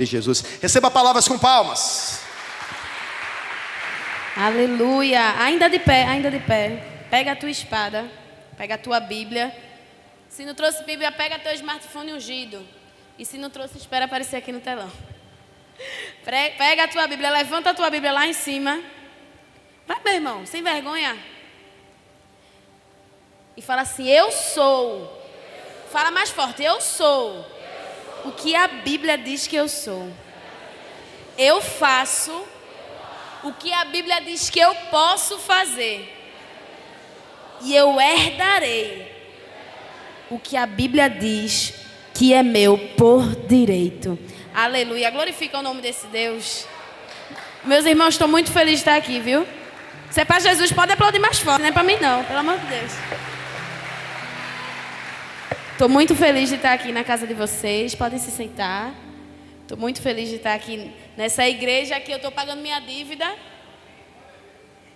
de Jesus. Receba palavras com palmas. Aleluia. Ainda de pé, ainda de pé. Pega a tua espada, pega a tua Bíblia. Se não trouxe Bíblia, pega teu smartphone ungido. E se não trouxe, espera aparecer aqui no telão. Pega a tua Bíblia, levanta a tua Bíblia lá em cima. Vai, meu irmão, sem vergonha. E fala assim: eu sou. Fala mais forte: eu sou o que a Bíblia diz que eu sou. Eu faço o que a Bíblia diz que eu posso fazer. E eu herdarei o que a Bíblia diz que é meu por direito. Aleluia. Glorifica o nome desse Deus. Meus irmãos, estou muito feliz de estar aqui, viu? Se é para Jesus, pode aplaudir mais forte. Não é para mim não, pelo amor de Deus. Estou muito feliz de estar aqui na casa de vocês. Podem se sentar. Estou muito feliz de estar aqui nessa igreja que eu estou pagando minha dívida.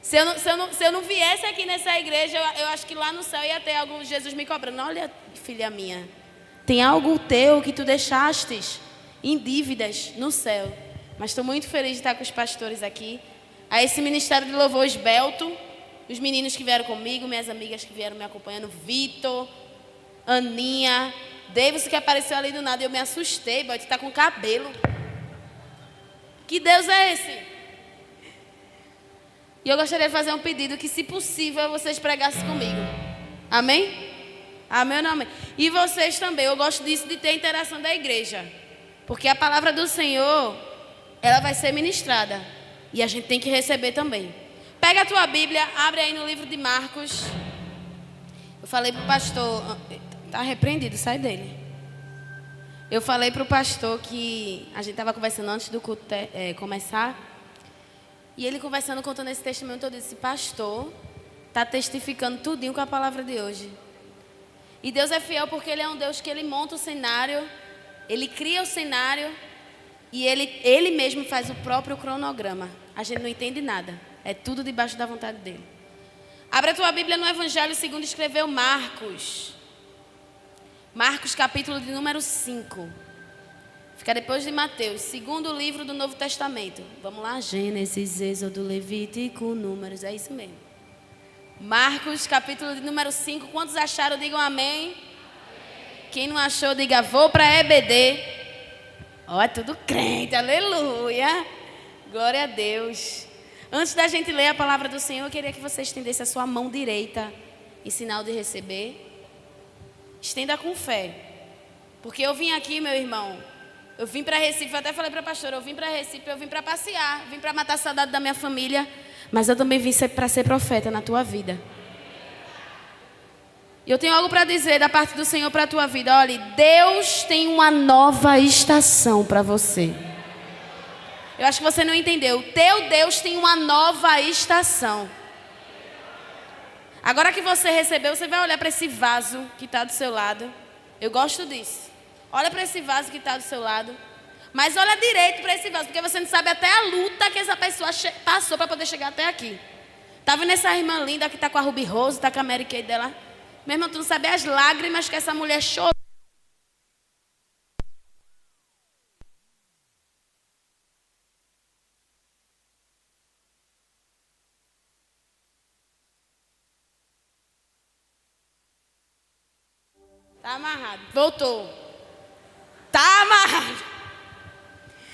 Se eu não viesse aqui nessa igreja, eu acho que lá no céu ia ter algo, Jesus me cobrando. Olha, filha minha, tem algo teu que tu deixastes em dívidas no céu. Mas estou muito feliz de estar com os pastores aqui. A esse ministério de louvor esbelto, os meninos que vieram comigo, minhas amigas que vieram me acompanhando, Vitor, Aninha, Davis que apareceu ali do nada e eu me assustei, boy, tu tá com cabelo. Que Deus é esse? E eu gostaria de fazer um pedido que, se possível, vocês pregassem comigo. Amém? Amém ou não amém? E vocês também, eu gosto disso de ter interação da igreja. Porque a palavra do Senhor, ela vai ser ministrada. E a gente tem que receber também. Pega a tua Bíblia, abre aí no livro de Marcos. Eu falei pro pastor, tá repreendido, sai dele. Eu falei pro pastor que a gente estava conversando antes do culto começar. E ele conversando, contando esse testemunho, eu disse: pastor, está testificando tudinho com a palavra de hoje. E Deus é fiel porque Ele é um Deus que Ele monta o cenário, Ele cria o cenário e Ele mesmo faz o próprio cronograma. A gente não entende nada, é tudo debaixo da vontade dEle. Abre a tua Bíblia no Evangelho segundo escreveu Marcos. Marcos capítulo de número 5. Fica depois de Mateus, segundo livro do Novo Testamento. Vamos lá, Gênesis, Êxodo, Levítico, Números, é isso mesmo. Marcos, capítulo de número 5. Quantos acharam, digam amém. Amém. Quem não achou, diga vou para EBD. Ó, é tudo crente, aleluia. Glória a Deus. Antes da gente ler a palavra do Senhor, eu queria que você estendesse a sua mão direita em sinal de receber. Estenda com fé. Porque eu vim aqui, meu irmão, eu vim para Recife, eu até falei para a pastora, eu vim para Recife, eu vim para passear, vim para matar a saudade da minha família, mas eu também vim para ser profeta na tua vida. E eu tenho algo para dizer da parte do Senhor para a tua vida. Olha, Deus tem uma nova estação para você. Eu acho que você não entendeu. Teu Deus tem uma nova estação. Agora que você recebeu, você vai olhar para esse vaso que está do seu lado. Eu gosto disso. Olha para esse vaso que está do seu lado. Mas olha direito para esse vaso, porque você não sabe até a luta que essa pessoa passou para poder chegar até aqui. Tá vendo essa irmã linda que está com a Ruby Rose, está com a Mary Kay dela? Meu irmão, tu não sabe as lágrimas que essa mulher chorou. Tá amarrado. Voltou. Tá amarrado.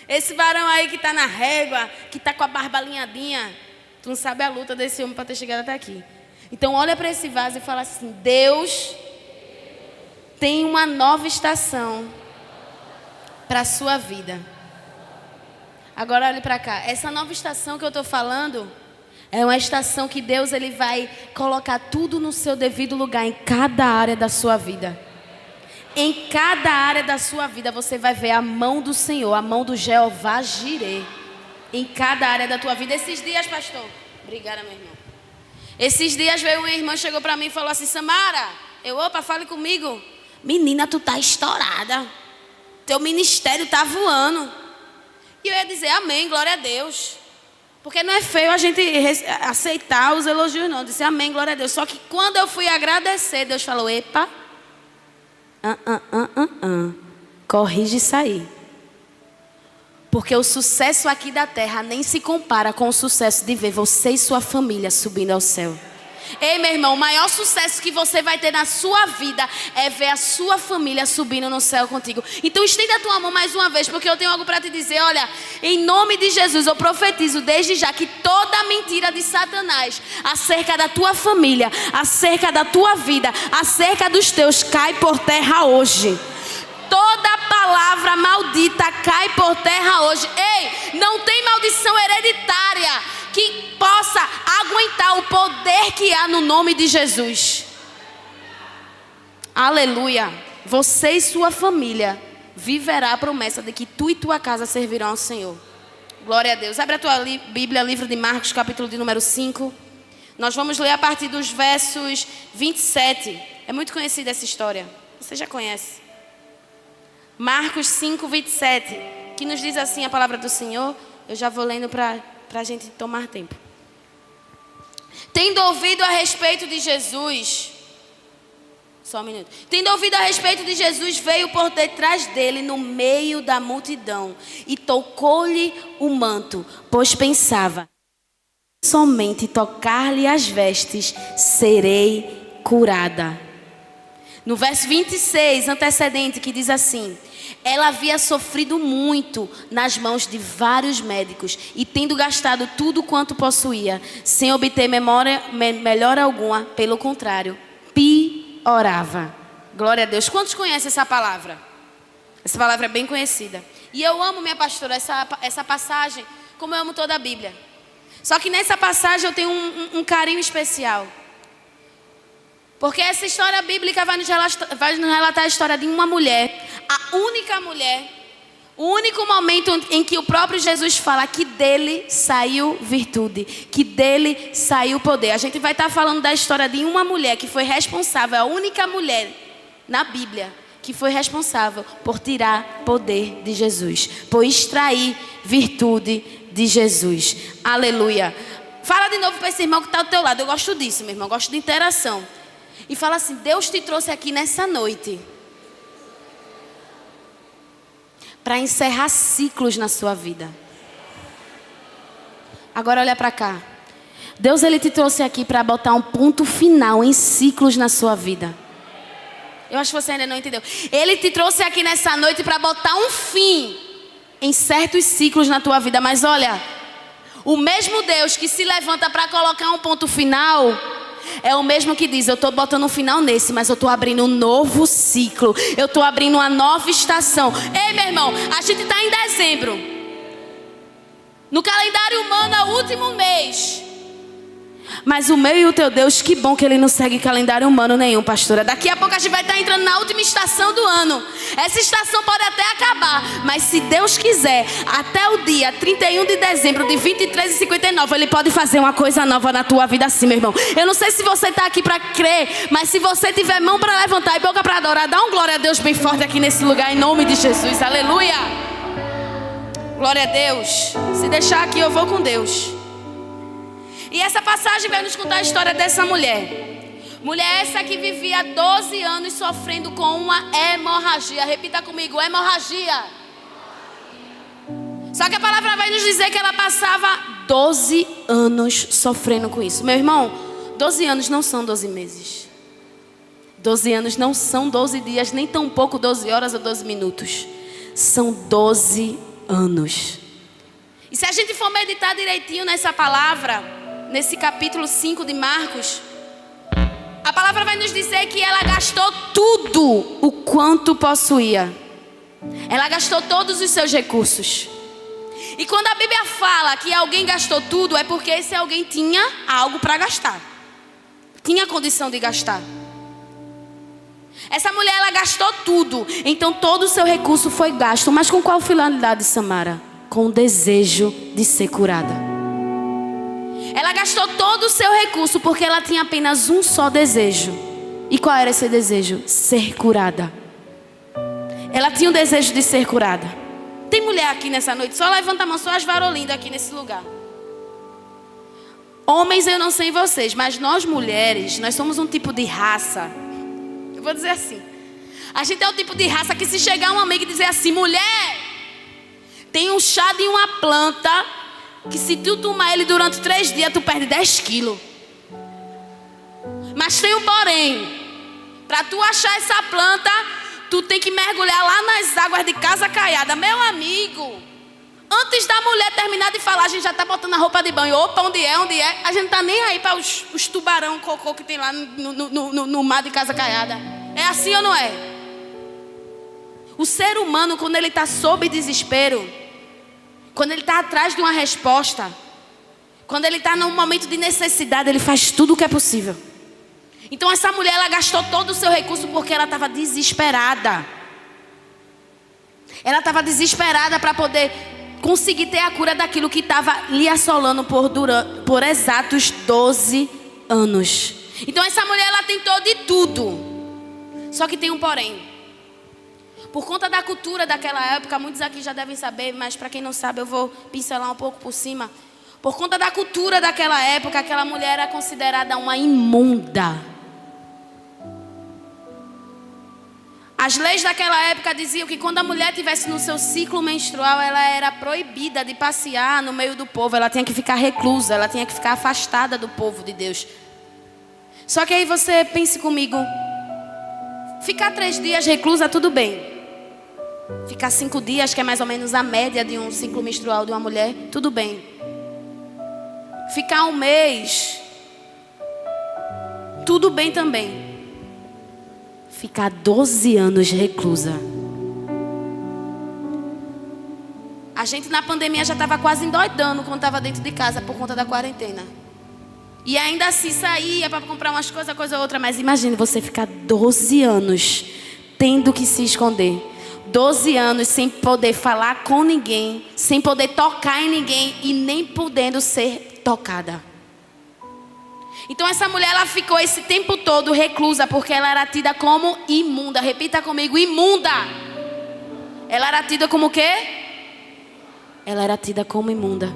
Esse varão aí que tá na régua, que tá com a barba alinhadinha, tu não sabe a luta desse homem para ter chegado até aqui. Então olha para esse vaso e fala assim: Deus tem uma nova estação para a sua vida. Agora olhe para cá. Essa nova estação que eu estou falando é uma estação que Deus ele vai colocar tudo no seu devido lugar em cada área da sua vida. Em cada área da sua vida você vai ver a mão do Senhor, a mão do Jeová Jireh. Em cada área da tua vida. Esses dias, pastor, obrigada, meu irmão. Esses dias veio uma irmã, chegou para mim e falou assim: Samara, opa, fale comigo. Menina, tu tá estourada. Teu ministério tá voando. E eu ia dizer amém, glória a Deus. Porque não é feio a gente aceitar os elogios, não. Eu disse amém, glória a Deus. Só que quando eu fui agradecer, Deus falou: epa. Corrige isso aí. Porque o sucesso aqui da terra nem se compara com o sucesso de ver você e sua família subindo ao céu. Ei, meu irmão, o maior sucesso que você vai ter na sua vida é ver a sua família subindo no céu contigo. Então estenda a tua mão mais uma vez, porque eu tenho algo para te dizer. Olha, em nome de Jesus, eu profetizo desde já que toda mentira de Satanás acerca da tua família, acerca da tua vida, acerca dos teus, cai por terra hoje. Toda palavra maldita cai por terra hoje. Ei, não tem maldição hereditária que possa aguentar o poder que há no nome de Jesus. Aleluia. Você e sua família viverá a promessa de que tu e tua casa servirão ao Senhor. Glória a Deus. Abre a tua Bíblia, livro de Marcos, capítulo de número 5. Nós vamos ler a partir dos versos 27. É muito conhecida essa história. Você já conhece. Marcos 5, 27. Que nos diz assim a palavra do Senhor. Eu já vou lendo para a gente tomar tempo. Tendo ouvido a respeito de Jesus, só um minuto. Tendo ouvido a respeito de Jesus, veio por detrás dele no meio da multidão e tocou-lhe o manto, pois pensava: somente tocar-lhe as vestes, serei curada. No verso 26, antecedente, que diz assim: ela havia sofrido muito nas mãos de vários médicos e tendo gastado tudo quanto possuía, sem obter melhora alguma, pelo contrário, piorava. Glória a Deus. Quantos conhecem essa palavra? Essa palavra é bem conhecida. E eu amo, minha pastora, essa passagem, como eu amo toda a Bíblia. Só que nessa passagem eu tenho um carinho especial. Porque essa história bíblica vai nos relatar a história de uma mulher, a única mulher, o único momento em que o próprio Jesus fala que dele saiu virtude, que dele saiu poder. A gente vai estar falando da história de uma mulher que foi responsável, a única mulher na Bíblia que foi responsável por tirar poder de Jesus, por extrair virtude de Jesus. Aleluia. Fala de novo para esse irmão que está ao teu lado. Eu gosto disso, meu irmão, eu gosto de interação. E fala assim: Deus te trouxe aqui nessa noite para encerrar ciclos na sua vida. Agora olha para cá. Deus, Ele te trouxe aqui para botar um ponto final em ciclos na sua vida. Eu acho que você ainda não entendeu. Ele te trouxe aqui nessa noite para botar um fim em certos ciclos na tua vida. Mas olha, o mesmo Deus que se levanta para colocar um ponto final é o mesmo que diz: eu estou botando um final nesse, mas eu estou abrindo um novo ciclo. Eu estou abrindo uma nova estação. Ei, meu irmão, a gente está em dezembro. No calendário humano é o último mês. Mas o meu e o teu Deus, que bom que Ele não segue calendário humano nenhum, pastora. Daqui a pouco a gente vai estar entrando na última estação do ano. Essa estação pode até acabar, mas se Deus quiser, até o dia 31 de dezembro de 23h59, Ele pode fazer uma coisa nova na tua vida assim, meu irmão. Eu não sei se você está aqui para crer, mas se você tiver mão para levantar e boca para adorar, dá um glória a Deus bem forte aqui nesse lugar, em nome de Jesus. Aleluia. Glória a Deus. Se deixar aqui, eu vou com Deus. E essa passagem vai nos contar a história dessa mulher. Mulher essa que vivia 12 anos sofrendo com uma hemorragia. Repita comigo: hemorragia. Só que a palavra vai nos dizer que ela passava 12 anos sofrendo com isso. Meu irmão, 12 anos não são 12 meses. 12 anos não são 12 dias, nem tão pouco 12 horas ou 12 minutos. São 12 anos. E se a gente for meditar direitinho nessa palavra, nesse capítulo 5 de Marcos, a palavra vai nos dizer que ela gastou tudo o quanto possuía. Ela gastou todos os seus recursos. E quando a Bíblia fala que alguém gastou tudo, é porque esse alguém tinha algo para gastar. Tinha condição de gastar. Essa mulher, ela gastou tudo. Então todo o seu recurso foi gasto. Mas com qual finalidade, Samara? Com o desejo de ser curada. Ela gastou todo o seu recurso porque ela tinha apenas um só desejo. E qual era esse desejo? Ser curada. Ela tinha o desejo de ser curada. Tem mulher aqui nessa noite? Só levanta a mão, só as varolindas aqui nesse lugar. Homens, eu não sei vocês, mas nós mulheres, nós somos um tipo de raça. Eu vou dizer assim. A gente é o tipo de raça que se chegar uma amiga e dizer assim: mulher, Tem um chá de uma planta que se tu tomar ele durante 3 dias, tu perde 10 quilos. Mas tem um porém. Para tu achar essa planta, tu tem que mergulhar lá nas águas de Casa Caiada. Meu amigo, antes da mulher terminar de falar, a gente já tá botando a roupa de banho. Opa, onde é? A gente não tá nem aí para os tubarão, cocô que tem lá no mar de Casa Caiada. É assim ou não é? O ser humano, quando ele está sob desespero, quando ele está atrás de uma resposta, quando ele está num momento de necessidade, ele faz tudo o que é possível. Então essa mulher, ela gastou todo o seu recurso porque ela estava desesperada. Ela estava desesperada para poder conseguir ter a cura daquilo que estava lhe assolando por exatos 12 anos. Então essa mulher, ela tentou de tudo. Só que tem um porém. Por conta da cultura daquela época, muitos aqui já devem saber, mas para quem não sabe eu vou pincelar um pouco por cima. Por conta da cultura daquela época, aquela mulher era considerada uma imunda. As leis daquela época diziam que quando a mulher estivesse no seu ciclo menstrual, ela era proibida de passear no meio do povo. Ela tinha que ficar reclusa, ela tinha que ficar afastada do povo de Deus. Só que aí você pense comigo, ficar 3 dias reclusa, tudo bem. Ficar 5 dias, que é mais ou menos a média de um ciclo menstrual de uma mulher, tudo bem. Ficar 1 mês, tudo bem também. Ficar 12 anos reclusa. A gente na pandemia já estava quase endoidando quando estava dentro de casa por conta da quarentena. E ainda assim saía para comprar umas coisas, coisa outra. Mas imagine você ficar 12 anos tendo que se esconder. 12 anos sem poder falar com ninguém, sem poder tocar em ninguém e nem podendo ser tocada. Então essa mulher, ela ficou esse tempo todo reclusa porque ela era tida como imunda. Repita comigo, imunda. Ela era tida como o quê? Ela era tida como imunda.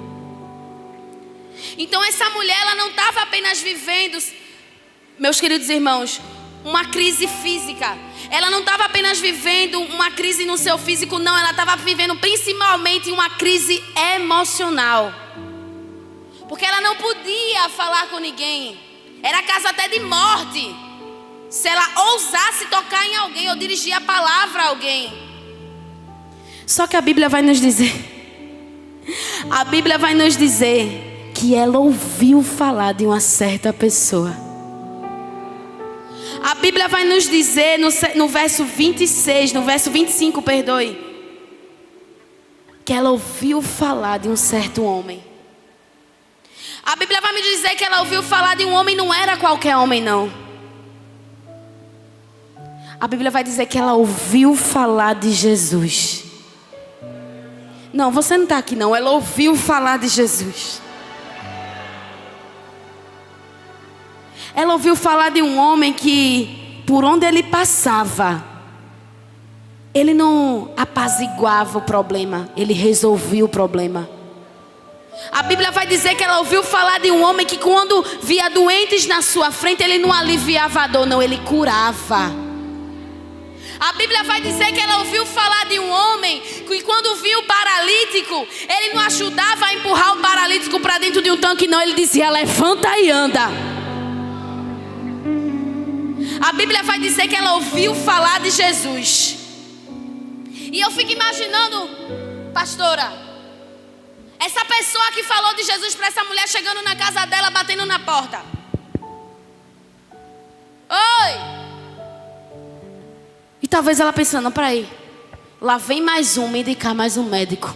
Então essa mulher, ela não estava apenas vivendo, meus queridos irmãos, uma crise física. Ela não estava apenas vivendo uma crise no seu físico, não. Ela estava vivendo principalmente uma crise emocional. Porque ela não podia falar com ninguém. Era caso até de morte se ela ousasse tocar em alguém ou dirigir a palavra a alguém. Só que a Bíblia vai nos dizer, que ela ouviu falar de uma certa pessoa. A Bíblia vai nos dizer no verso 26, no verso 25, perdoe, que ela ouviu falar de um certo homem. A Bíblia vai me dizer que ela ouviu falar de um homem, não era qualquer homem, não. A Bíblia vai dizer que ela ouviu falar de Jesus. Não, você não está aqui não. Ela ouviu falar de Jesus. Ela ouviu falar de um homem que, por onde ele passava, ele não apaziguava o problema, ele resolvia o problema. A Bíblia vai dizer que ela ouviu falar de um homem que quando via doentes na sua frente, ele não aliviava a dor, não, ele curava. A Bíblia vai dizer que ela ouviu falar de um homem que quando viu o paralítico, ele não ajudava a empurrar o paralítico para dentro de um tanque, não, ele dizia: levanta e anda. A Bíblia vai dizer que ela ouviu falar de Jesus. E eu fico imaginando, pastora, essa pessoa que falou de Jesus para essa mulher chegando na casa dela, batendo na porta. Oi! E talvez ela pensando, peraí, lá vem mais um me indicar mais um médico.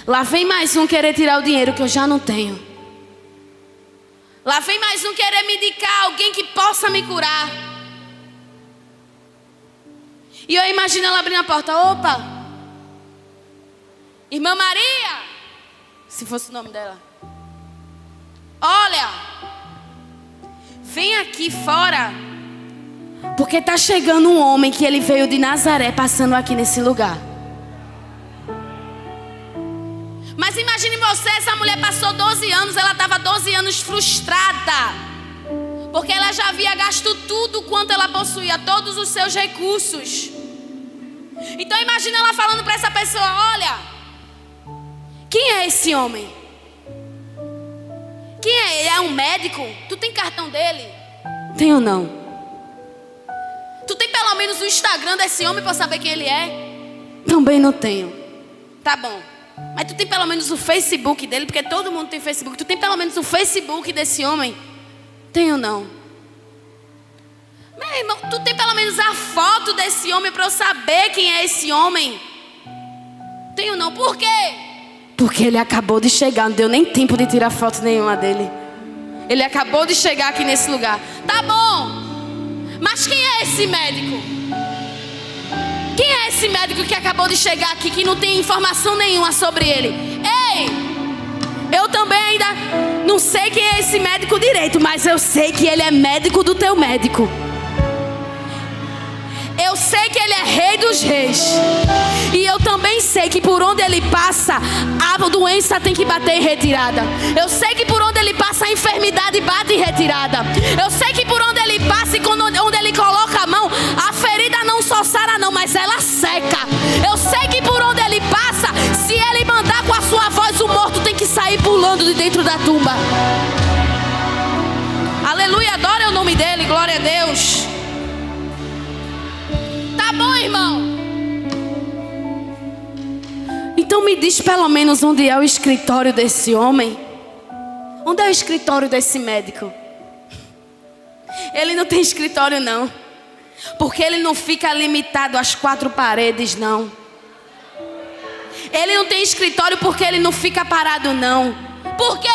Lá vem mais um querer tirar o dinheiro que eu já não tenho. Lá vem mais um querer me indicar alguém que possa me curar. E eu imagino ela abrindo a porta. Opa! Irmã Maria, se fosse o nome dela. Olha, vem aqui fora, porque está chegando um homem que ele veio de Nazaré, passando aqui nesse lugar. Mas imagine você, essa mulher passou 12 anos, ela estava 12 anos frustrada, porque ela já havia gasto tudo quanto ela possuía, todos os seus recursos. Então imagina ela falando para essa pessoa: olha, quem é esse homem? Quem é? Ele é um médico? Tu tem cartão dele? Tenho não. Tu tem pelo menos o Instagram desse homem para saber quem ele é? Também não tenho. Tá bom. Mas tu tem pelo menos o Facebook dele? Porque todo mundo tem Facebook. Tu tem pelo menos o Facebook desse homem? Tenho não. Meu irmão, tu tem pelo menos a foto desse homem para eu saber quem é esse homem? Tenho não. Por quê? Porque ele acabou de chegar. Não deu nem tempo de tirar foto nenhuma dele. Ele acabou de chegar aqui nesse lugar. Tá bom. Mas quem é esse médico? Quem é esse médico que acabou de chegar aqui, que não tem informação nenhuma sobre ele? Ei, eu também ainda não sei quem é esse médico direito, mas eu sei que ele é médico do teu médico. Eu sei que ele é rei dos reis. E eu também sei que por onde ele passa, a doença tem que bater em retirada. Eu sei que por onde ele passa, a enfermidade bate em retirada. Eu sei que por onde ele passa e onde ele coloca a mão, a ferida não só sara não, mas ela seca. Eu sei que por onde ele passa, se ele mandar com a sua voz, o morto tem que sair pulando de dentro da tumba. Aleluia, adora o nome dele, glória a Deus. Tá bom, irmão? Então me diz pelo menos onde é o escritório desse homem. Onde é o escritório desse médico? Ele não tem escritório não. Porque ele não fica limitado às 4 paredes não. Ele não tem escritório porque ele não fica parado não. Por quê?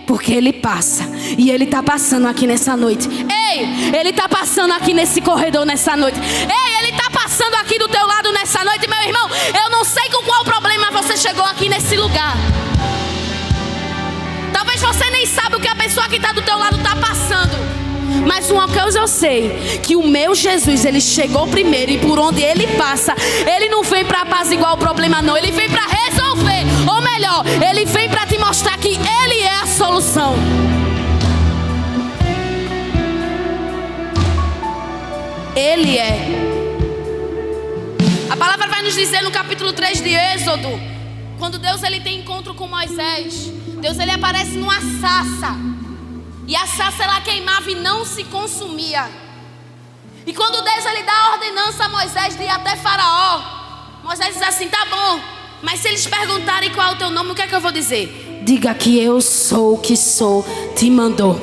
Porque ele passa. E ele está passando aqui nessa noite. Ei, ele está passando aqui nesse corredor nessa noite. Ei, ele está passando aqui do teu lado nessa noite. Meu irmão, eu não sei com qual problema você chegou aqui nesse lugar. Talvez você nem sabe o que a pessoa que está do teu lado está passando. Mas uma coisa eu sei, que o meu Jesus, ele chegou primeiro. E por onde ele passa, ele não vem para apaziguar o problema não. Ele vem para resolver. Ou melhor, ele vem para te mostrar que ele é a solução. Ele é. A palavra vai nos dizer no capítulo 3 de Êxodo, quando Deus ele tem encontro com Moisés, Deus ele aparece numa sarça. E a sarça ela queimava e não se consumia. E quando Deus ele dá a ordenança a Moisés de ir até Faraó, Moisés diz assim: tá bom, mas se eles perguntarem qual é o teu nome, o que é que eu vou dizer? Diga que eu sou o que sou, te mandou.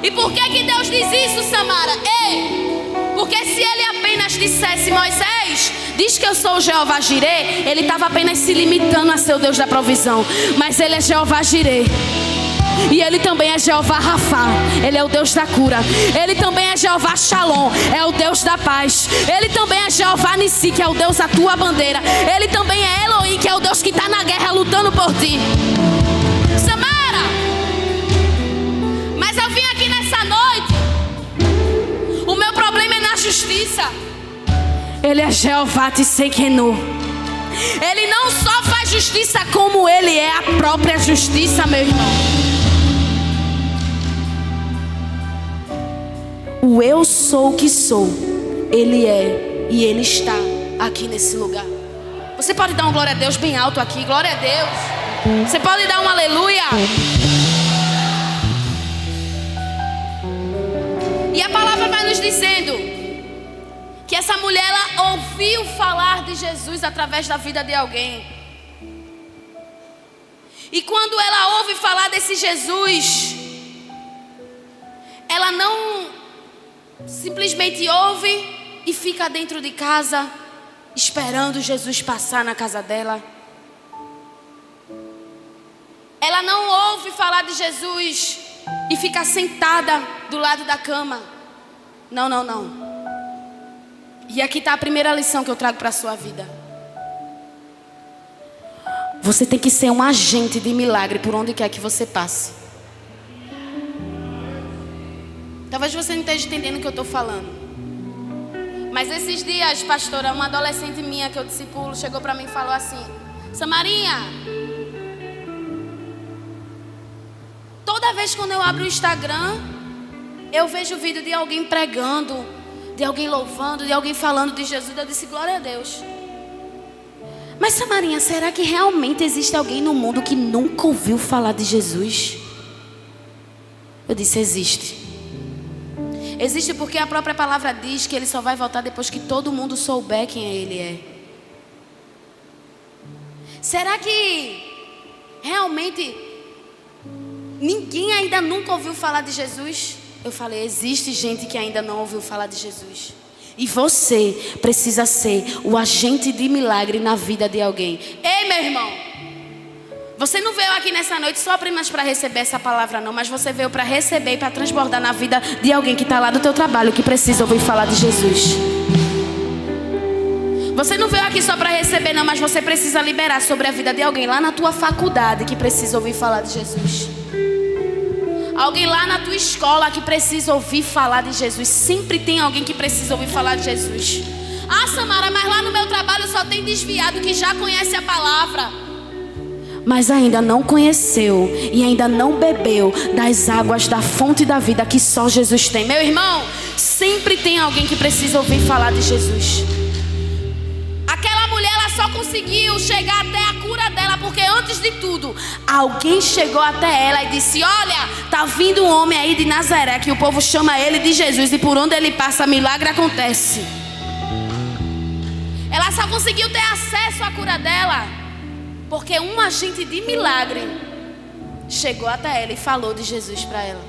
E por que Deus diz isso, Samara? Ei, porque se ele apenas dissesse: Moisés, diz que eu sou o Jeová Jirê, ele estava apenas se limitando a ser o Deus da provisão. Mas ele é Jeová Jirê. E ele também é Jeová Rafá, ele é o Deus da cura. Ele também é Jeová Shalom, é o Deus da paz. Ele também é Jeová Nissi, que é o Deus da tua bandeira. Ele também é Elohim, que é o Deus que está na guerra lutando por ti. Samara, mas eu vim aqui nessa noite, o meu problema é na justiça. Ele é Jeová Tsidkenu. Ele não só faz justiça, como ele é a própria justiça, meu irmão. O eu sou o que sou, ele é e ele está aqui nesse lugar. Você pode dar uma glória a Deus bem alto aqui, glória a Deus. Você pode dar um aleluia. E a palavra vai nos dizendo que essa mulher ela ouviu falar de Jesus através da vida de alguém. E quando ela ouve falar desse Jesus, ela não simplesmente ouve e fica dentro de casa esperando Jesus passar na casa dela. Ela não ouve falar de Jesus e fica sentada do lado da cama. Não, não, não. E aqui está a primeira lição que eu trago para a sua vida. Você tem que ser um agente de milagre por onde quer que você passe. Talvez você não esteja entendendo o que eu estou falando. Mas esses dias, pastora, uma adolescente minha que eu discipulo chegou para mim e falou assim: Samarinha, toda vez quando eu abro o Instagram, eu vejo vídeo de alguém pregando, de alguém louvando, de alguém falando de Jesus. Eu disse, glória a Deus. Mas Samarinha, será que realmente existe alguém no mundo que nunca ouviu falar de Jesus? Eu disse, existe. Existe porque a própria palavra diz que ele só vai voltar depois que todo mundo souber quem ele é. Será que realmente ninguém ainda nunca ouviu falar de Jesus? Eu falei, existe gente que ainda não ouviu falar de Jesus. E você precisa ser o agente de milagre na vida de alguém. Ei, meu irmão, você não veio aqui nessa noite só apenas para receber essa palavra não, mas você veio para receber e para transbordar na vida de alguém que está lá do teu trabalho, que precisa ouvir falar de Jesus. Você não veio aqui só para receber não, mas você precisa liberar sobre a vida de alguém lá na tua faculdade que precisa ouvir falar de Jesus. Alguém lá na tua escola que precisa ouvir falar de Jesus. Sempre tem alguém que precisa ouvir falar de Jesus. Ah, Samara, mas lá no meu trabalho só tem desviado que já conhece a palavra, mas ainda não conheceu e ainda não bebeu das águas da fonte da vida que só Jesus tem. Meu irmão, sempre tem alguém que precisa ouvir falar de Jesus. Aquela mulher, ela só conseguiu chegar até a cura dela porque antes de tudo, alguém chegou até ela e disse, olha, tá vindo um homem aí de Nazaré que o povo chama ele de Jesus e por onde ele passa milagre acontece. Ela só conseguiu ter acesso à cura dela porque um agente de milagre chegou até ela e falou de Jesus para ela.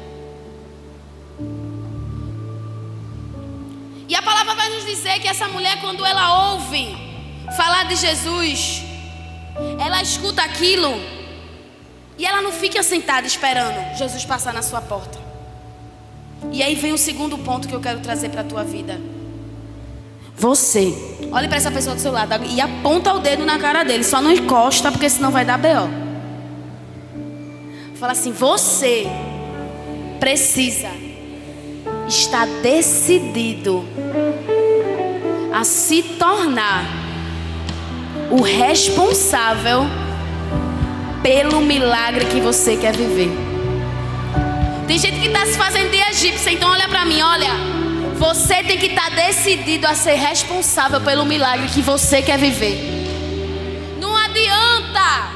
E a palavra vai nos dizer que essa mulher, quando ela ouve falar de Jesus, ela escuta aquilo e ela não fica sentada esperando Jesus passar na sua porta. E aí vem o segundo ponto que eu quero trazer para a tua vida. Você, olhe para essa pessoa do seu lado e aponta o dedo na cara dele. Só não encosta, porque senão vai dar B.O. Fala assim, você precisa estar decidido a se tornar o responsável pelo milagre que você quer viver. Tem gente que está se fazendo de egípcia, então olha para mim, olha. Você tem que estar decidido a ser responsável pelo milagre que você quer viver. Não adianta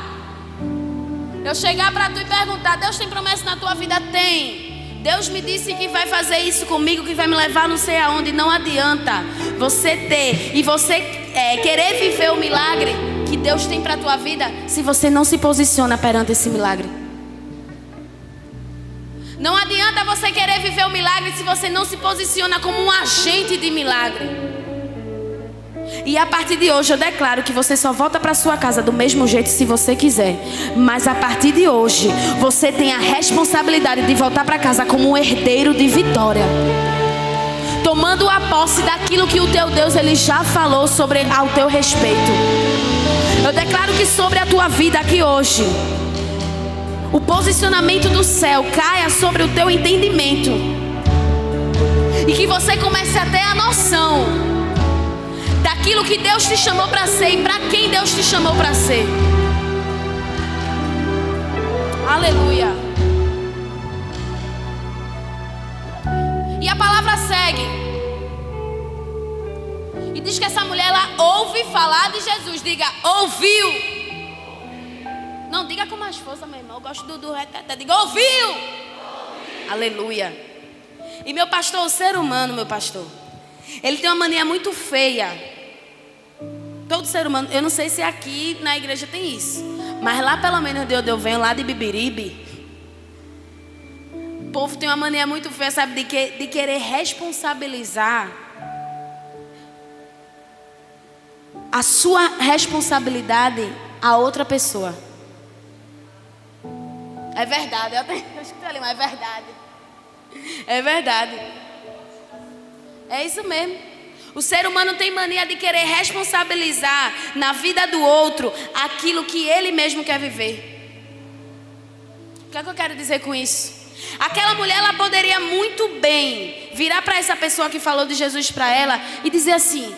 eu chegar para tu e perguntar, Deus tem promessa na tua vida? Tem. Deus me disse que vai fazer isso comigo, que vai me levar não sei aonde. Não adianta você ter e você querer viver o milagre que Deus tem para a tua vida se você não se posiciona perante esse milagre. Não adianta você querer viver o milagre se você não se posiciona como um agente de milagre. E a partir de hoje eu declaro que você só volta para sua casa do mesmo jeito se você quiser. Mas a partir de hoje você tem a responsabilidade de voltar para casa como um herdeiro de vitória, tomando a posse daquilo que o teu Deus ele já falou sobre ao teu respeito. Eu declaro que sobre a tua vida aqui hoje o posicionamento do céu caia sobre o teu entendimento e que você comece a ter a noção daquilo que Deus te chamou para ser e para quem Deus te chamou para ser. Aleluia. E a palavra segue e diz que essa mulher ela ouve falar de Jesus. Diga, ouviu. Não, diga com mais força, meu irmão. Eu gosto do reteté. Diga, ouviu. Aleluia. E meu pastor, o ser humano, meu pastor, ele tem uma mania muito feia. Todo ser humano, eu não sei se aqui na igreja tem isso, mas lá pelo menos de onde eu venho, lá de Bibiribe, o povo tem uma mania muito feia, sabe, de querer responsabilizar a sua responsabilidade a outra pessoa. É verdade, eu escutei ali, mas é verdade. É verdade. É isso mesmo. O ser humano tem mania de querer responsabilizar na vida do outro aquilo que ele mesmo quer viver. O que é que eu quero dizer com isso? Aquela mulher, ela poderia muito bem virar para essa pessoa que falou de Jesus para ela e dizer assim: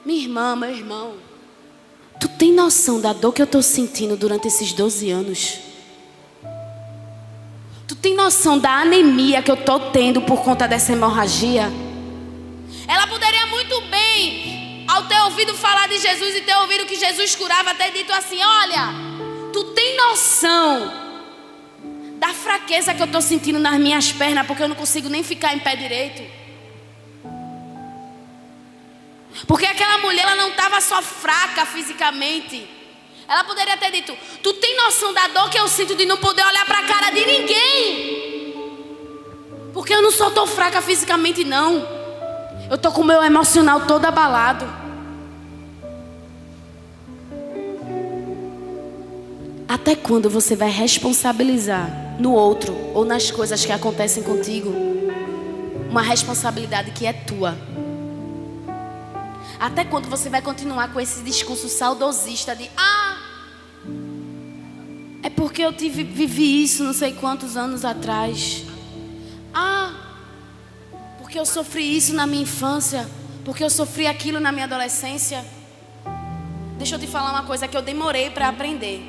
minha irmã, meu irmão, tu tem noção da dor que eu estou sentindo durante esses 12 anos? Tu tem noção da anemia que eu estou tendo por conta dessa hemorragia? Ela poderia muito bem, ao ter ouvido falar de Jesus e ter ouvido que Jesus curava, ter dito assim: olha, tu tem noção da fraqueza que eu estou sentindo nas minhas pernas, porque eu não consigo nem ficar em pé direito? Porque aquela mulher, ela não estava só fraca fisicamente. Ela poderia ter dito: tu tem noção da dor que eu sinto de não poder olhar para a cara de ninguém? Porque eu não só estou fraca fisicamente, não. Eu estou com o meu emocional todo abalado. Até quando você vai responsabilizar no outro ou nas coisas que acontecem contigo uma responsabilidade que é tua? Até quando você vai continuar com esse discurso saudosista de: é porque eu vivi isso não sei quantos anos atrás. Porque eu sofri isso na minha infância, porque eu sofri aquilo na minha adolescência. Deixa eu te falar uma coisa que eu demorei para aprender.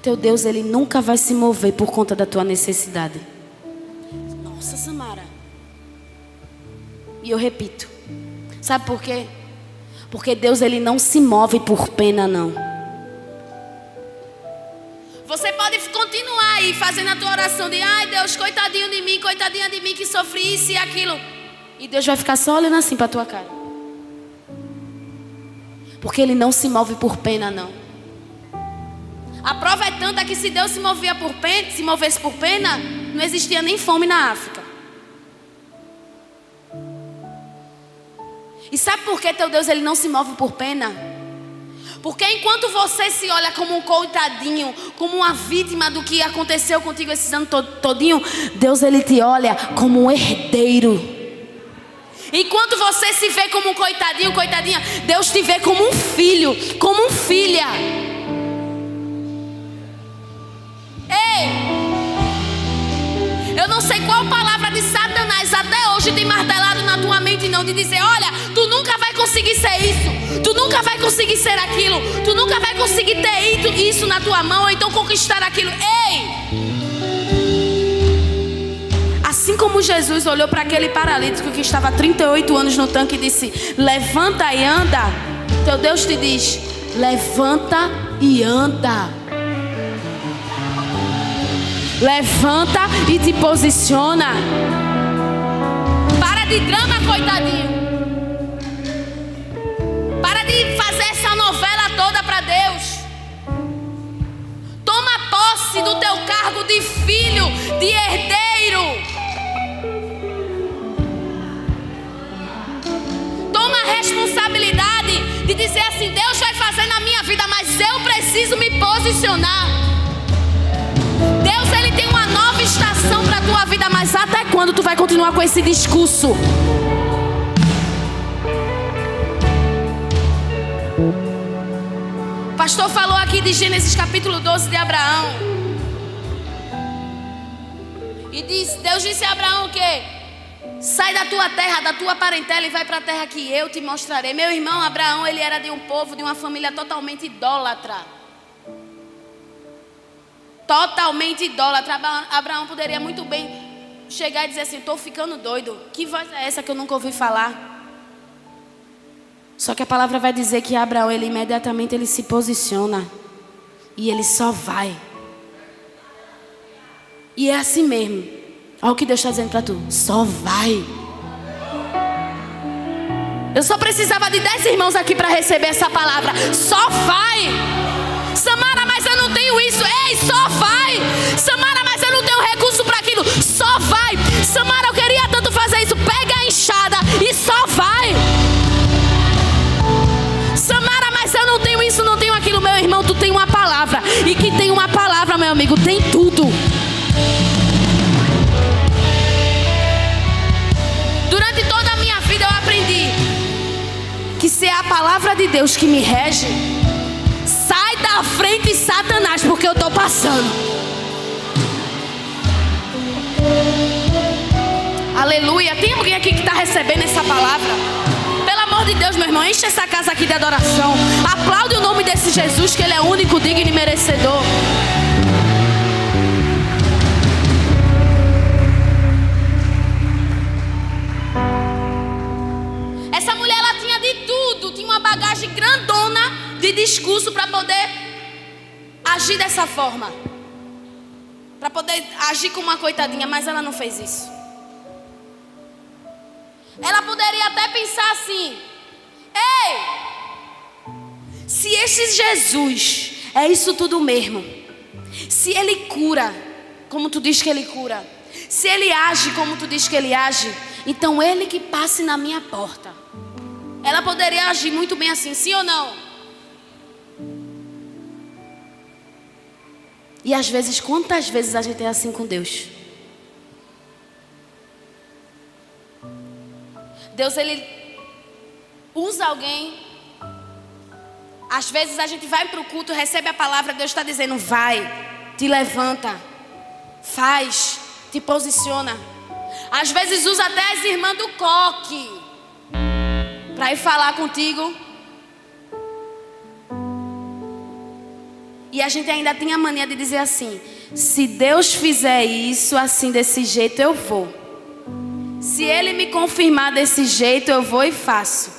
Teu Deus, Ele nunca vai se mover por conta da tua necessidade. Nossa, Samara. E eu repito. Sabe por quê? Porque Deus, Ele não se move por pena, não. Você pode continuar aí fazendo a tua oração de: ai Deus, coitadinho de mim, coitadinha de mim que sofri isso e aquilo. E Deus vai ficar só olhando assim para a tua cara. Porque Ele não se move por pena, não. A prova é tanta que se Deus se movesse por pena, não existia nem fome na África. E sabe por que teu Deus, Ele não se move por pena? Porque enquanto você se olha como um coitadinho, como uma vítima do que aconteceu contigo esses anos todinho, Deus, Ele te olha como um herdeiro. Enquanto você se vê como um coitadinho, coitadinha, Deus te vê como um filho, como uma filha. Ei, eu não sei qual palavra de Satanás até hoje tem martelado na tua mente, não, de dizer: olha, tu nunca vai conseguir ser isso, tu nunca vai conseguir ser aquilo, tu nunca vai conseguir ter isso na tua mão, ou então conquistar aquilo. Ei! Assim como Jesus olhou para aquele paralítico que estava há 38 anos no tanque e disse: levanta e anda, teu Deus te diz: levanta e anda. Levanta e te posiciona. Para de drama, coitadinho. Para de fazer essa novela toda para Deus. Toma posse do teu cargo de filho, de herdeiro. Toma a responsabilidade de dizer assim: Deus vai fazer na minha vida, mas eu preciso me posicionar. Deus, Ele tem uma nova estação para a tua vida, mas até quando tu vai continuar com esse discurso? O pastor falou aqui de Gênesis capítulo 12 de Abraão. E Deus disse a Abraão que sai da tua terra, da tua parentela e vai para a terra que eu te mostrarei. Meu irmão Abraão, ele era de um povo, de uma família totalmente idólatra. Totalmente idólatra. Abraão poderia muito bem chegar e dizer assim: estou ficando doido. Que voz é essa que eu nunca ouvi falar? Só que a palavra vai dizer que Abraão, ele imediatamente ele se posiciona. E ele só vai. E é assim mesmo. Olha o que Deus está dizendo para tu: só vai. Eu só precisava de 10 irmãos aqui para receber essa palavra. Só vai. Samara, mas eu não tenho isso. Ei, só vai. Samara, mas eu não tenho recurso para aquilo. Só vai. Samara, eu queria tanto fazer isso. Pega a enxada e só vai. Samara, mas eu não tenho isso, não tenho aquilo. Meu irmão, tu tem uma palavra. E que tem uma palavra, meu amigo, tem tudo. Durante toda a minha vida eu aprendi que se é a palavra de Deus que me rege, sai da frente, Satanás, porque eu estou passando. Aleluia. Tem alguém aqui que está recebendo essa palavra? Pelo amor de Deus, meu irmão, enche essa casa aqui de adoração. Aplaude o nome desse Jesus, que Ele é único, digno e merecedor. bagagem grandona de discurso para poder agir dessa forma. Para poder agir como uma coitadinha, mas ela não fez isso. Ela poderia até pensar assim: ei, se esse Jesus é isso tudo mesmo, se ele cura como tu diz que ele cura, se ele age como tu diz que ele age, então ele que passe na minha porta. Ela poderia agir muito bem assim, sim ou não? E às vezes, quantas vezes a gente é assim com Deus? Deus, ele usa alguém. Às vezes a gente vai para o culto, recebe a palavra, Deus está dizendo: vai, te levanta, faz, te posiciona. Às vezes usa até as irmãs do coque para ir falar contigo. E a gente ainda tem a mania de dizer assim: se Deus fizer isso assim, desse jeito, eu vou. Se Ele me confirmar desse jeito, eu vou e faço.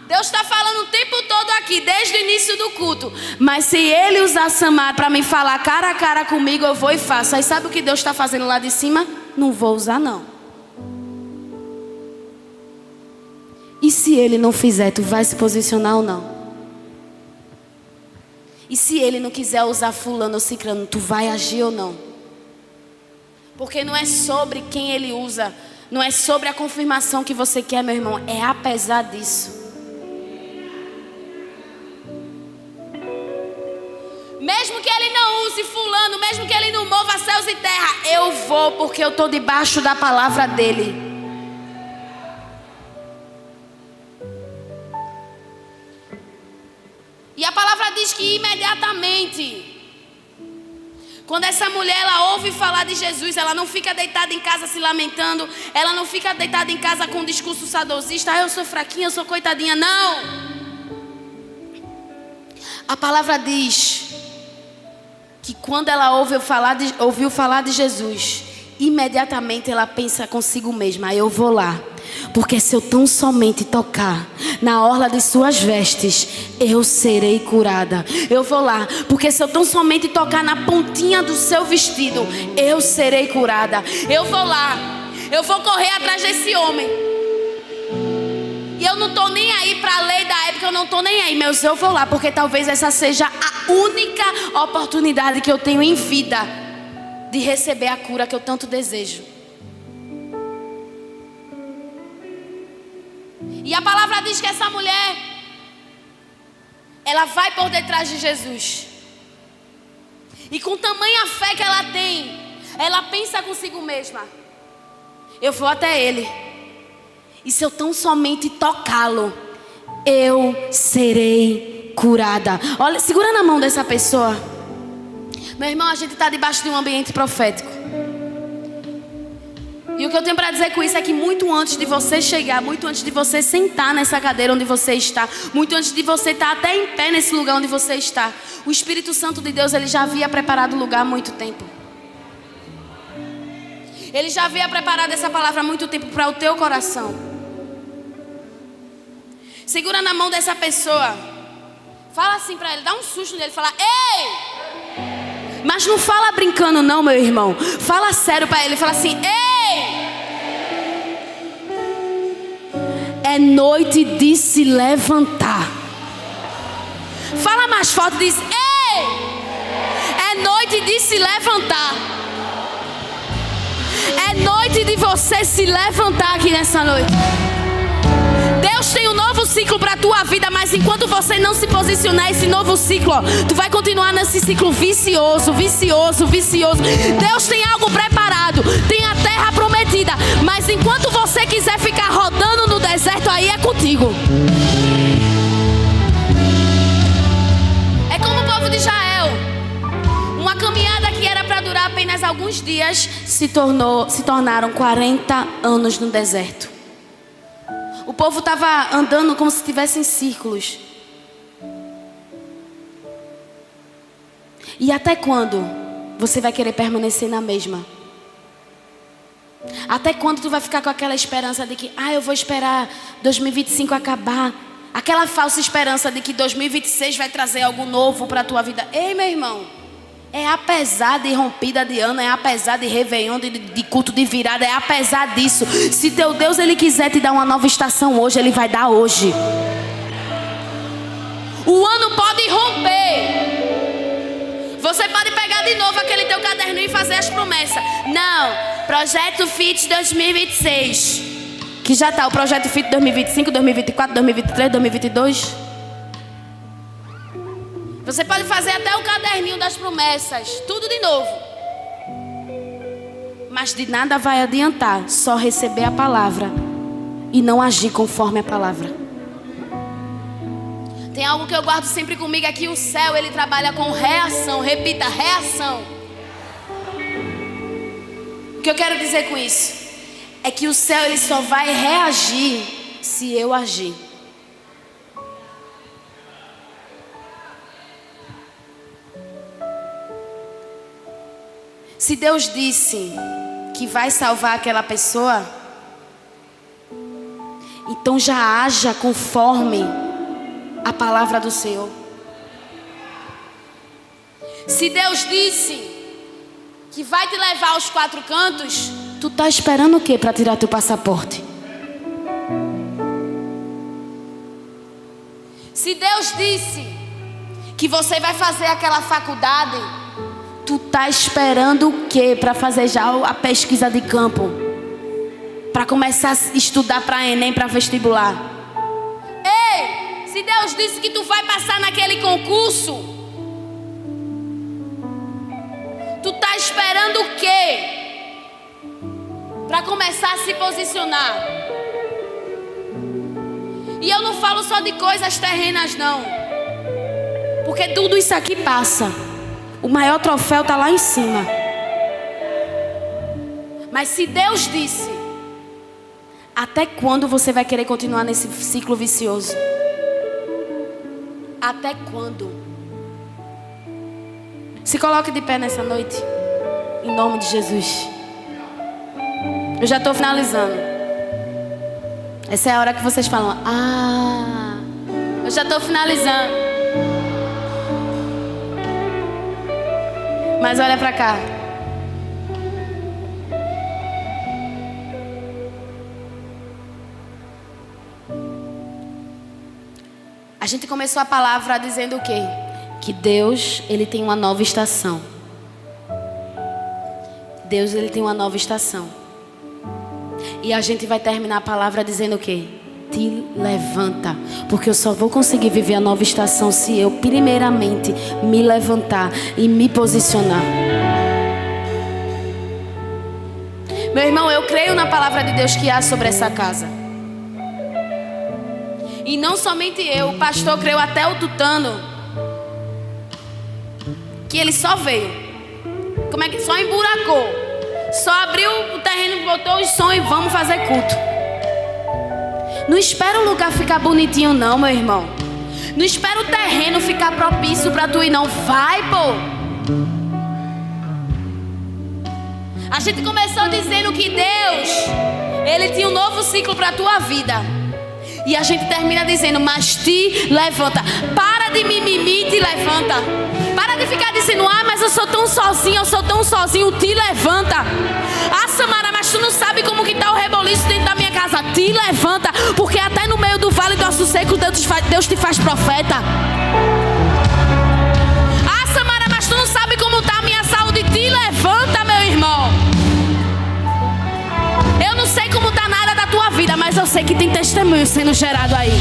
Deus está falando o tempo todo aqui, desde o início do culto. Mas se Ele usar Samar para me falar cara a cara comigo, eu vou e faço. Aí sabe o que Deus está fazendo lá de cima? Não vou usar não. E se Ele não fizer, tu vai se posicionar ou não? E se Ele não quiser usar fulano ou ciclano, tu vai agir ou não? Porque não é sobre quem Ele usa, não é sobre a confirmação que você quer, meu irmão, é apesar disso. Mesmo que Ele não use fulano, mesmo que Ele não mova céus e terra, eu vou, porque eu estou debaixo da palavra dEle. E a palavra diz que imediatamente, quando essa mulher ela ouve falar de Jesus, ela não fica deitada em casa se lamentando, ela não fica deitada em casa com um discurso saudosista: eu sou fraquinha, eu sou coitadinha. Não. A palavra diz que quando ela ouviu falar de Jesus, imediatamente ela pensa consigo mesma: eu vou lá, porque se eu tão somente tocar na orla de suas vestes, eu serei curada. Eu vou lá, porque se eu tão somente tocar na pontinha do seu vestido, eu serei curada. Eu vou lá, eu vou correr atrás desse homem. E eu não estou nem aí para a lei da época, eu não estou nem aí, mas eu vou lá, porque talvez essa seja a única oportunidade que eu tenho em vida de receber a cura que eu tanto desejo. E a palavra diz que essa mulher, ela vai por detrás de Jesus. E com tamanha fé que ela tem, ela pensa consigo mesma: eu vou até Ele. E se eu tão somente tocá-lo, eu serei curada. Olha, segura na mão dessa pessoa. Meu irmão, a gente está debaixo de um ambiente profético. E o que eu tenho para dizer com isso é que muito antes de você chegar, muito antes de você sentar nessa cadeira onde você está, muito antes de você estar até em pé nesse lugar onde você está, o Espírito Santo de Deus, ele já havia preparado o lugar há muito tempo. Ele já havia preparado essa palavra há muito tempo para o teu coração. Segura na mão dessa pessoa. Fala assim para ele, dá um susto nele, fala: ei! Mas não fala brincando não, meu irmão. Fala sério para ele, fala assim: ei! É noite de se levantar. Fala mais forte, diz: ei! É noite de se levantar. É noite de você se levantar aqui nessa noite. Deus tem um novo ciclo para a tua vida, mas enquanto você não se posicionar esse novo ciclo, tu vai continuar nesse ciclo vicioso. Deus tem algo preparado, tem a terra prometida, mas enquanto você quiser ficar rodando no deserto, aí é contigo. É como o povo de Israel. Uma caminhada que era para durar apenas alguns dias se tornaram 40 anos no deserto. O povo estava andando como se estivesse em círculos. E até quando você vai querer permanecer na mesma? Até quando tu vai ficar com aquela esperança de que eu vou esperar 2025 acabar Aquela falsa esperança de que 2026 vai trazer algo novo para a tua vida. Ei, meu irmão, é apesar de rompida de ano, é apesar de réveillon, de culto de virada, é apesar disso. Se teu Deus, Ele quiser te dar uma nova estação hoje, Ele vai dar hoje. O ano pode romper. Você pode pegar de novo aquele teu caderninho e fazer as promessas. Não, Projeto Fit 2026. Que já está o Projeto Fit 2025, 2024, 2023, 2022. Você pode fazer até o caderninho das promessas. Tudo de novo. Mas de nada vai adiantar só receber a palavra e não agir conforme a palavra. Tem algo que eu guardo sempre comigo aqui. O céu, ele trabalha com reação. Repita, reação. O que eu quero dizer com isso? É que o céu, ele só vai reagir se eu agir. Se Deus disse que vai salvar aquela pessoa, então já haja conforme a palavra do Senhor. Se Deus disse que vai te levar aos 4 cantos, tu tá esperando o quê para tirar teu passaporte? Se Deus disse que você vai fazer aquela faculdade, tu tá esperando o quê para fazer já a pesquisa de campo? Para começar a estudar para Enem, para vestibular? Ei! Se Deus disse que tu vai passar naquele concurso, tu tá esperando o quê? Para começar a se posicionar. E eu não falo só de coisas terrenas, não. Porque tudo isso aqui passa. O maior troféu tá lá em cima. Mas se Deus disse, até quando você vai querer continuar nesse ciclo vicioso? Até quando? Se coloque de pé nessa noite, em nome de Jesus. Eu já estou finalizando. Essa é a hora que vocês falam: ah, eu já estou finalizando. Mas olha para cá. A gente começou a palavra dizendo o quê? Que Deus, ele tem uma nova estação. Deus, ele tem uma nova estação. E a gente vai terminar a palavra dizendo o quê? Te levanta. Porque eu só vou conseguir viver a nova estação se eu primeiramente me levantar e me posicionar. Meu irmão, eu creio na palavra de Deus que há sobre essa casa. E não somente eu, o pastor creu, até o Tutano, que ele só veio. Como é que só emburacou? Só abriu o terreno, botou os sons e vamos fazer culto. Não espera o lugar ficar bonitinho não, meu irmão. Não espera o terreno ficar propício para tu ir não. Vai, pô. A gente começou dizendo que Deus, ele tinha um novo ciclo para a tua vida. E a gente termina dizendo, mas te levanta. Para de mimimi, te levanta. Para de ficar dizendo, ah, mas eu sou tão sozinho, te levanta. Ah, Samara, mas tu não sabe como que tá o reboliço dentro da minha casa. Te levanta, porque até no meio do vale do osso seco, Deus te faz profeta. Ah, Samara, mas tu não sabe como tá a minha saúde. Te levanta, meu irmão. Eu não sei como tá nada da tua vida, mas eu sei que tem testemunho sendo gerado aí.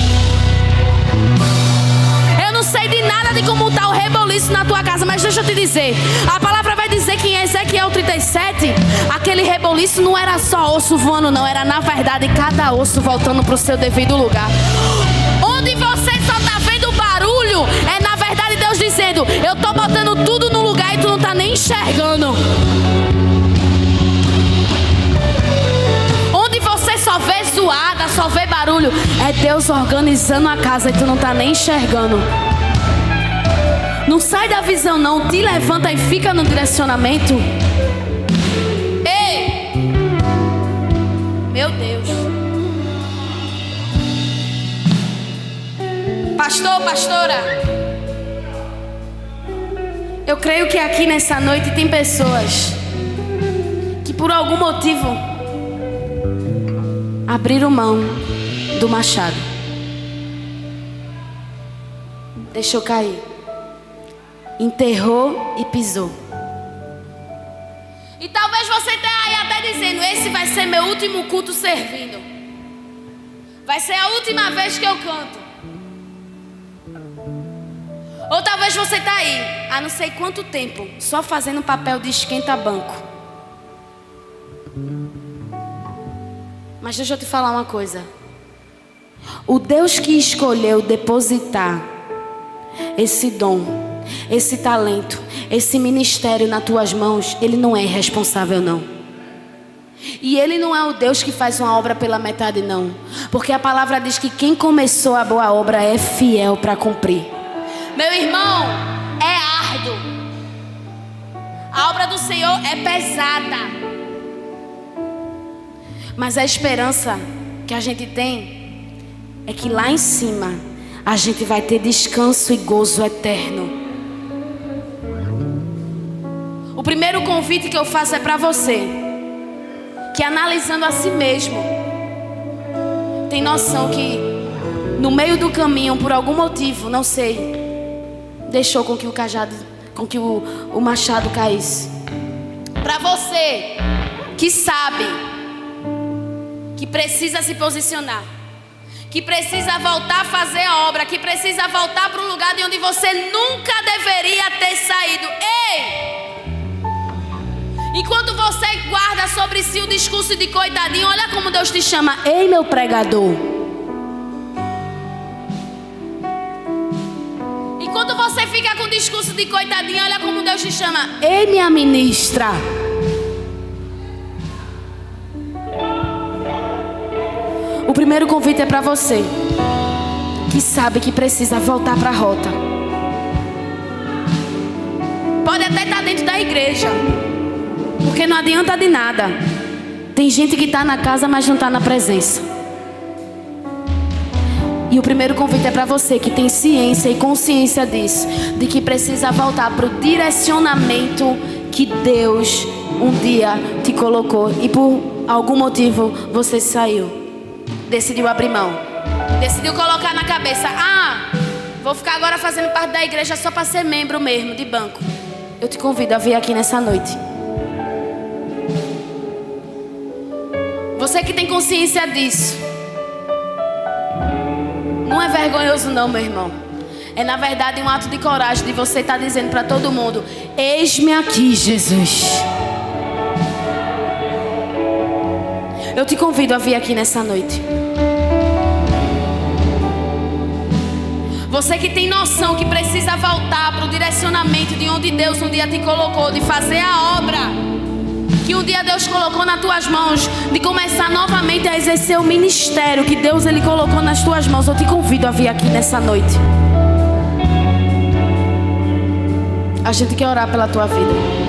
Eu não sei de nada de como tá o reboliço na tua casa, mas deixa eu te dizer, a palavra vai dizer que em Ezequiel 37, aquele reboliço não era só osso voando não, era na verdade cada osso voltando pro seu devido lugar. Onde você só tá vendo barulho, é na verdade Deus dizendo, eu tô botando tudo no lugar e tu não tá nem enxergando. Você só vê zoada, só vê barulho, é Deus organizando a casa e tu não tá nem enxergando. Não sai da visão não, te levanta e fica no direcionamento. Ei! Meu Deus. Pastor, pastora, eu creio que aqui nessa noite tem pessoas que por algum motivo abriram mão do machado. Deixou cair. Enterrou e pisou. E talvez você esteja aí até dizendo: esse vai ser meu último culto servindo. Vai ser a última vez que eu canto. Ou talvez você está aí há não sei quanto tempo só fazendo papel de esquenta-banco. Mas deixa eu te falar uma coisa. O Deus que escolheu depositar esse dom, esse talento, esse ministério nas tuas mãos, Ele não é irresponsável não. E Ele não é o Deus que faz uma obra pela metade não. Porque a palavra diz que quem começou a boa obra é fiel para cumprir. Meu irmão, é árduo. A obra do Senhor é pesada. Mas a esperança que a gente tem é que lá em cima a gente vai ter descanso e gozo eterno. O primeiro convite que eu faço é para você, que analisando a si mesmo, tem noção que no meio do caminho, por algum motivo, não sei, deixou com que o cajado, com que o machado caísse. Para você que sabe que precisa se posicionar, que precisa voltar a fazer a obra, que precisa voltar para o lugar de onde você nunca deveria ter saído. Ei! Enquanto você guarda sobre si o discurso de coitadinho, olha como Deus te chama. Ei, meu pregador. Enquanto você fica com o discurso de coitadinho, olha como Deus te chama. Ei, minha ministra. O primeiro convite é para você que sabe que precisa voltar para a rota. Pode até estar dentro da igreja, porque não adianta de nada. Tem gente que está na casa, mas não está na presença. E o primeiro convite é para você que tem ciência e consciência disso, de que precisa voltar para o direcionamento que Deus um dia te colocou e por algum motivo você saiu. Decidiu abrir mão. Decidiu colocar na cabeça: vou ficar agora fazendo parte da igreja só para ser membro mesmo, de banco. Eu te convido a vir aqui nessa noite. Você que tem consciência disso, não é vergonhoso não, meu irmão. É na verdade um ato de coragem de você estar dizendo para todo mundo: eis-me aqui, Jesus. Eu te convido a vir aqui nessa noite. Você que tem noção que precisa voltar para o direcionamento de onde Deus um dia te colocou, de fazer a obra que um dia Deus colocou nas tuas mãos, de começar novamente a exercer o ministério que Deus Ele colocou nas tuas mãos. Eu te convido a vir aqui nessa noite. A gente quer orar pela tua vida.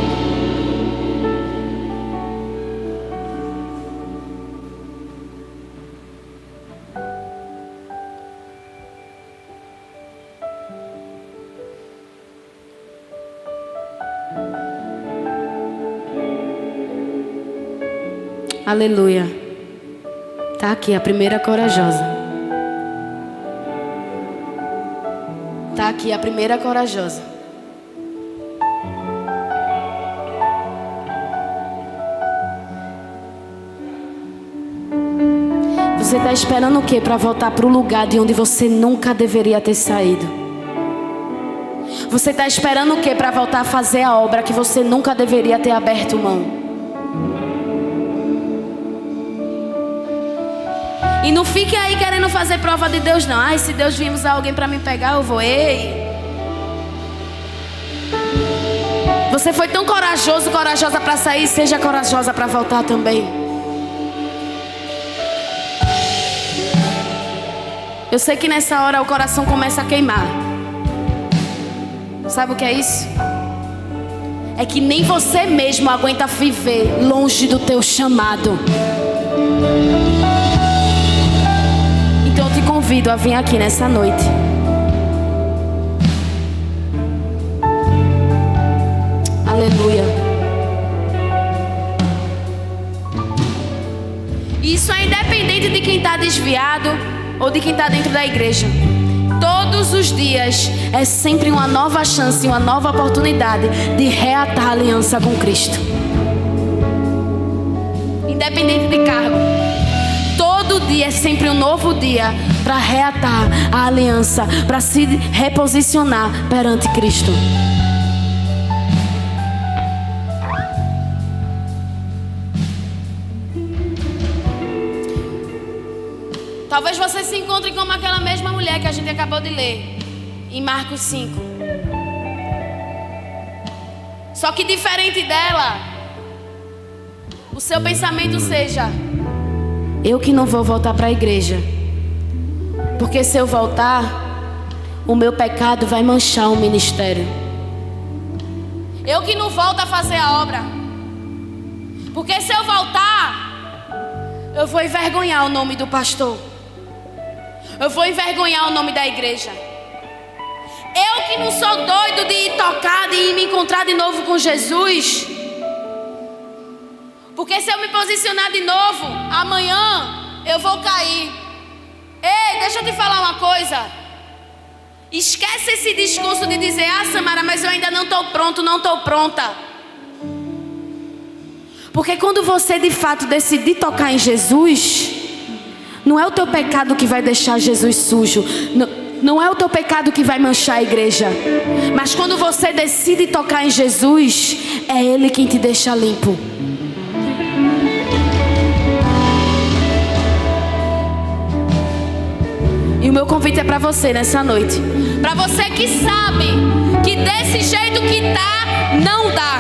Aleluia. Tá aqui a primeira corajosa. Tá aqui a primeira corajosa. Você tá esperando o quê para voltar para o lugar de onde você nunca deveria ter saído? Você tá esperando o quê para voltar a fazer a obra que você nunca deveria ter aberto mão? E não fique aí querendo fazer prova de Deus não. Ai, se Deus vir usar alguém para me pegar, eu vou. Ei! Você foi tão corajoso, corajosa para sair, seja corajosa para voltar também. Eu sei que nessa hora o coração começa a queimar. Sabe o que é isso? É que nem você mesmo aguenta viver longe do teu chamado. Então eu te convido a vir aqui nessa noite está desviado ou de quem está dentro da igreja. Todos os dias é sempre uma nova chance, uma nova oportunidade de reatar a aliança com Cristo. Independente de cargo. Todo dia é sempre um novo dia para reatar a aliança, para se reposicionar perante Cristo. Talvez você se encontre como aquela mesma mulher que a gente acabou de ler em Marcos 5. Só que diferente dela, o seu pensamento seja: eu que não vou voltar para a igreja, porque se eu voltar, o meu pecado vai manchar o ministério. Eu que não volto a fazer a obra, porque se eu voltar, eu vou envergonhar o nome do pastor. Eu vou envergonhar o nome da igreja. Eu que não sou doido de ir tocar, de ir me encontrar de novo com Jesus. Porque se eu me posicionar de novo, amanhã eu vou cair. Ei, deixa eu te falar uma coisa. Esquece esse discurso de dizer: ah, Samara, mas eu ainda não estou pronto, não estou pronta. Porque quando você de fato decidir tocar em Jesus, não é o teu pecado que vai deixar Jesus sujo. Não é o teu pecado que vai manchar a igreja. Mas quando você decide tocar em Jesus, é Ele quem te deixa limpo. E o meu convite é para você nessa noite. Para você que sabe que desse jeito que tá, não dá.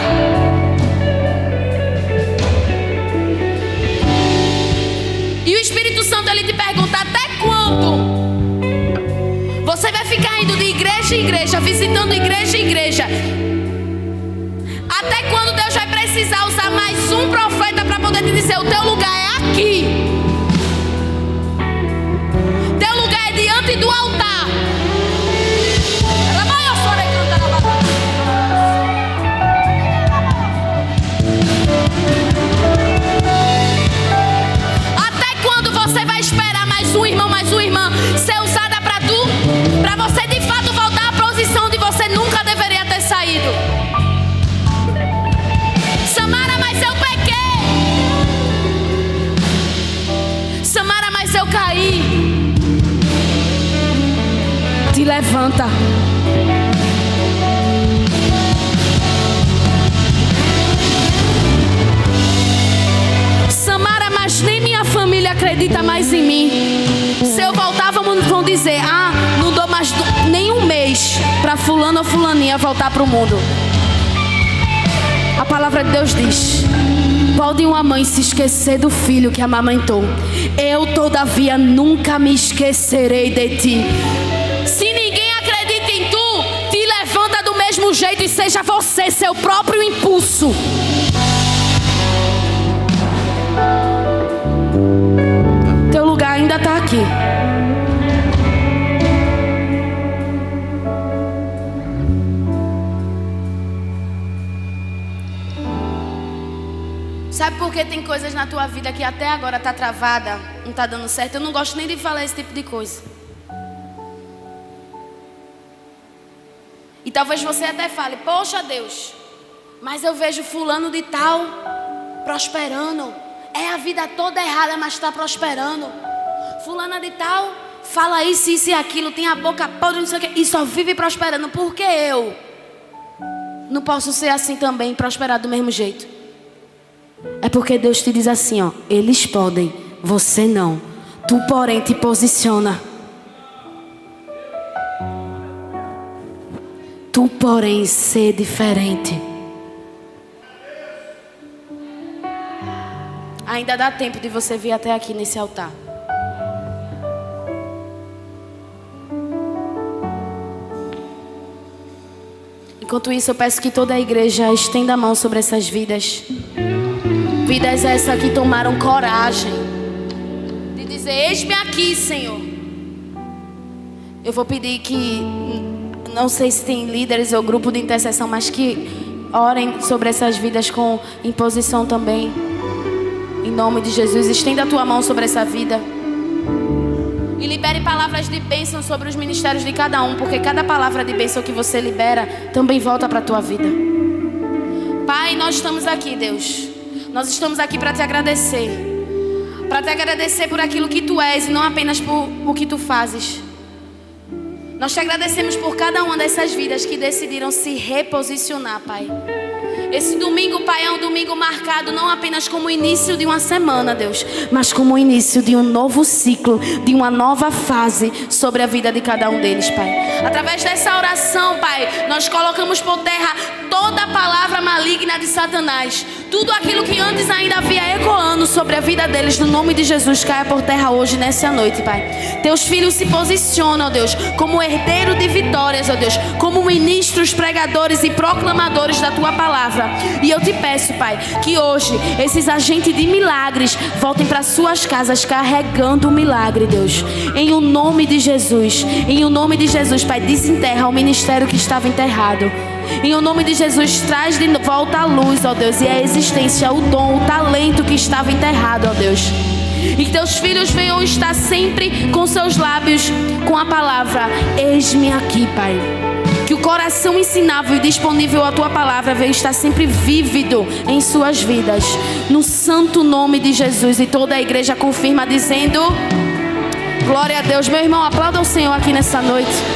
E o Espírito Santo, ele te pergunta: até quando você vai ficar indo de igreja em igreja, visitando igreja em igreja? Até quando Deus vai precisar usar mais um profeta para poder te dizer: o teu lugar é aqui, teu lugar é diante do altar? Você vai esperar mais um irmão, mais uma irmã ser usada para você de fato voltar à posição onde você nunca deveria ter saído. Samara, mas eu pequei. Samara, mas eu caí. Te levanta. Samara, mas nem minha família acredita mais em mim. Se eu voltar, vão dizer: ah, não dou mais nem um mês para fulano ou fulaninha voltar para o mundo. A palavra de Deus diz: pode uma mãe se esquecer do filho que amamentou, eu todavia nunca me esquecerei de ti. Se ninguém acredita em tu, te levanta do mesmo jeito e seja você seu próprio impulso. Teu lugar ainda está aqui. Sabe por que tem coisas na tua vida que até agora está travada, não está dando certo? Eu não gosto nem de falar esse tipo de coisa. E talvez você até fale: poxa Deus, mas eu vejo fulano de tal prosperando. É a vida toda errada, mas está prosperando. Fulana de tal fala isso, isso e aquilo, tem a boca podre, não sei o que, e só vive prosperando. Por que eu não posso ser assim também, prosperar do mesmo jeito? É porque Deus te diz assim, ó: eles podem, você não. Tu, porém, te posiciona. Tu, porém, ser diferente. Ainda dá tempo de você vir até aqui nesse altar. Enquanto isso, eu peço que toda a igreja estenda a mão sobre essas vidas. Vidas essas que tomaram coragem de dizer: eis-me aqui, Senhor. Eu vou pedir que, não sei se tem líderes ou grupo de intercessão, mas que orem sobre essas vidas com imposição também. Em nome de Jesus, estenda a tua mão sobre essa vida. E libere palavras de bênção sobre os ministérios de cada um, porque cada palavra de bênção que você libera também volta para a tua vida. Pai, nós estamos aqui, Deus. Nós estamos aqui para te agradecer. Para te agradecer por aquilo que tu és e não apenas por o que tu fazes. Nós te agradecemos por cada uma dessas vidas que decidiram se reposicionar, Pai. Esse domingo, Pai, é um domingo marcado não apenas como o início de uma semana, Deus, mas como o início de um novo ciclo, de uma nova fase sobre a vida de cada um deles, Pai. Através dessa oração, Pai, nós colocamos por terra toda a palavra maligna de Satanás. Tudo aquilo que antes ainda havia ecoando sobre a vida deles, no nome de Jesus, caia por terra hoje, nessa noite, Pai. Teus filhos se posicionam, ó Deus, como herdeiro de vitórias, ó Deus, como ministros, pregadores e proclamadores da Tua palavra. E eu te peço, Pai, que hoje esses agentes de milagres voltem para suas casas carregando o milagre, Deus. Em o nome de Jesus, em o nome de Jesus, Pai, desenterra o ministério que estava enterrado. Em o nome de Jesus, traz de volta a luz, ó Deus, e a existência, o dom, o talento que estava enterrado, ó Deus. E que teus filhos venham estar sempre com seus lábios com a palavra: eis-me aqui, Pai. Que o coração ensinável e disponível à tua palavra venha estar sempre vívido em suas vidas. No santo nome de Jesus. E toda a igreja confirma dizendo: glória a Deus. Meu irmão, aplauda o Senhor aqui nessa noite.